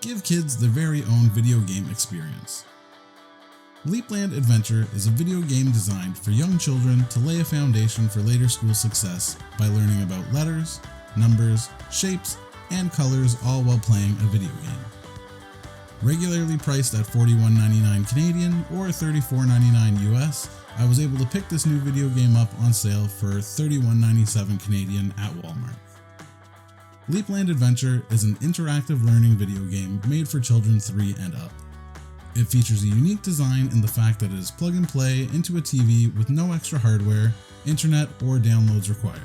give kids their very own video game experience. LeapLand Adventure is a video game designed for young children to lay a foundation for later school success by learning about letters, numbers, shapes, and colors, all while playing a video game. Regularly priced at $41.99 Canadian or $34.99 US, I was able to pick this new video game up on sale for $31.97 Canadian at Walmart. LeapLand Adventure is an interactive learning video game made for children 3 and up. It features a unique design in the fact that it is plug and play into a TV with no extra hardware, internet, or downloads required.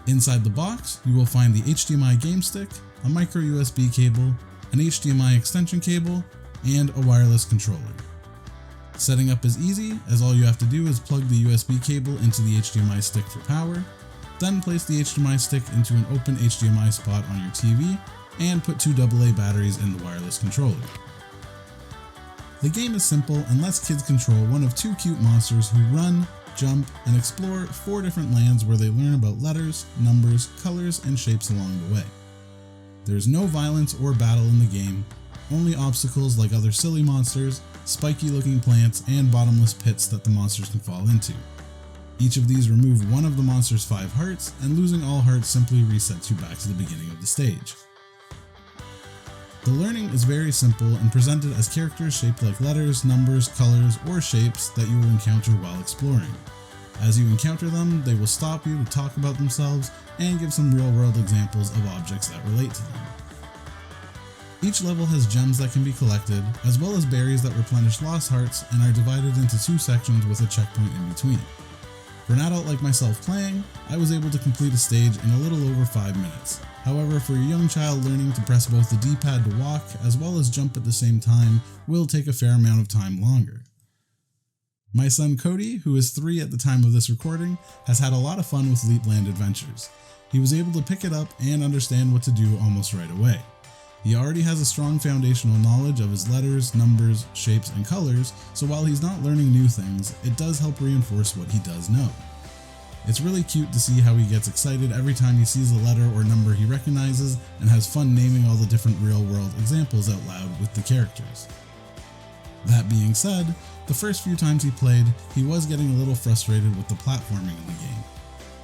Inside the box, you will find the HDMI game stick, a micro USB cable, an HDMI extension cable, and a wireless controller. Setting up is easy, as all you have to do is plug the USB cable into the HDMI stick for power, then place the HDMI stick into an open HDMI spot on your TV, and put 2 AA batteries in the wireless controller. The game is simple and lets kids control one of 2 cute monsters who run, jump, and explore 4 different lands where they learn about letters, numbers, colors, and shapes along the way. There is no violence or battle in the game, only obstacles like other silly monsters, spiky looking plants, and bottomless pits that the monsters can fall into. Each of these remove one of the monster's 5 hearts, and losing all hearts simply resets you back to the beginning of the stage. The learning is very simple and presented as characters shaped like letters, numbers, colors, or shapes that you will encounter while exploring. As you encounter them, they will stop you to talk about themselves and give some real-world examples of objects that relate to them. Each level has gems that can be collected, as well as berries that replenish lost hearts and are divided into 2 sections with a checkpoint in between. For an adult like myself playing, I was able to complete a stage in a little over 5 minutes. However, for a young child, learning to press both the D-pad to walk as well as jump at the same time will take a fair amount of time longer. My son Cody, who is 3 at the time of this recording, has had a lot of fun with LeapLand Adventures. He was able to pick it up and understand what to do almost right away. He already has a strong foundational knowledge of his letters, numbers, shapes, and colors, so while he's not learning new things, it does help reinforce what he does know. It's really cute to see how he gets excited every time he sees a letter or number he recognizes and has fun naming all the different real-world examples out loud with the characters. That being said, the first few times he played, he was getting a little frustrated with the platforming in the game.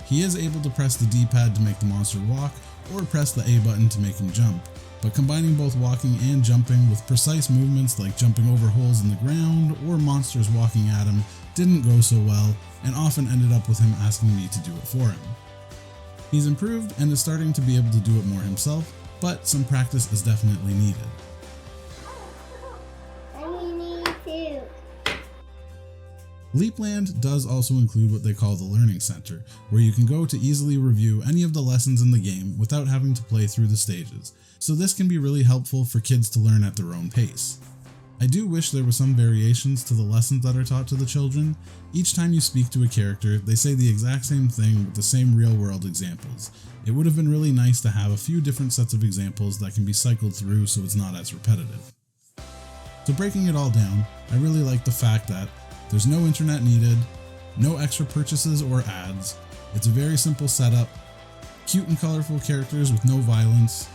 He is able to press the D-pad to make the monster walk, or press the A button to make him jump, but combining both walking and jumping with precise movements like jumping over holes in the ground or monsters walking at him didn't go so well, and often ended up with him asking me to do it for him. He's improved and is starting to be able to do it more himself, but some practice is definitely needed. LeapLand does also include what they call the Learning Center, where you can go to easily review any of the lessons in the game without having to play through the stages, so this can be really helpful for kids to learn at their own pace. I do wish there were some variations to the lessons that are taught to the children. Each time you speak to a character, they say the exact same thing with the same real-world examples. It would have been really nice to have a few different sets of examples that can be cycled through so it's not as repetitive. So breaking it all down, I really like the fact that there's no internet needed, no extra purchases or ads, it's a very simple setup, cute and colorful characters with no violence,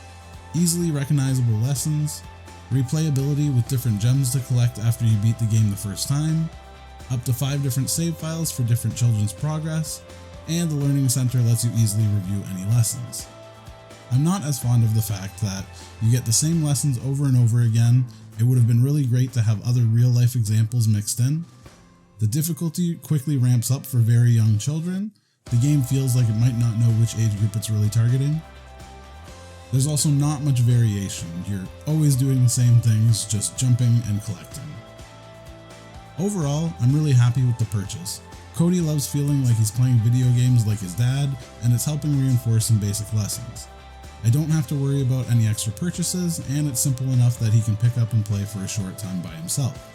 easily recognizable lessons, replayability with different gems to collect after you beat the game the first time, up to 5 different save files for different children's progress, and the Learning Center lets you easily review any lessons. I'm not as fond of the fact that you get the same lessons over and over again. It would have been really great to have other real-life examples mixed in. The difficulty quickly ramps up for very young children. The game feels like it might not know which age group it's really targeting. There's also not much variation. You're always doing the same things, just jumping and collecting. Overall, I'm really happy with the purchase. Cody loves feeling like he's playing video games like his dad, and it's helping reinforce some basic lessons. I don't have to worry about any extra purchases, and it's simple enough that he can pick up and play for a short time by himself.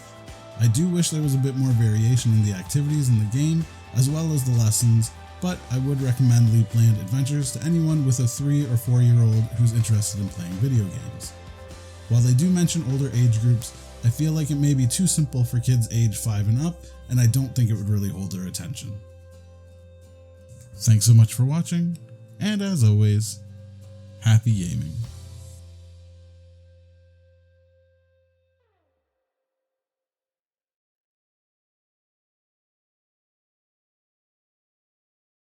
I do wish there was a bit more variation in the activities in the game, as well as the lessons, but I would recommend LeapLand Adventures to anyone with a 3 or 4-year-old who's interested in playing video games. While they do mention older age groups, I feel like it may be too simple for kids age 5 and up, and I don't think it would really hold their attention. Thanks so much for watching, and as always, happy gaming.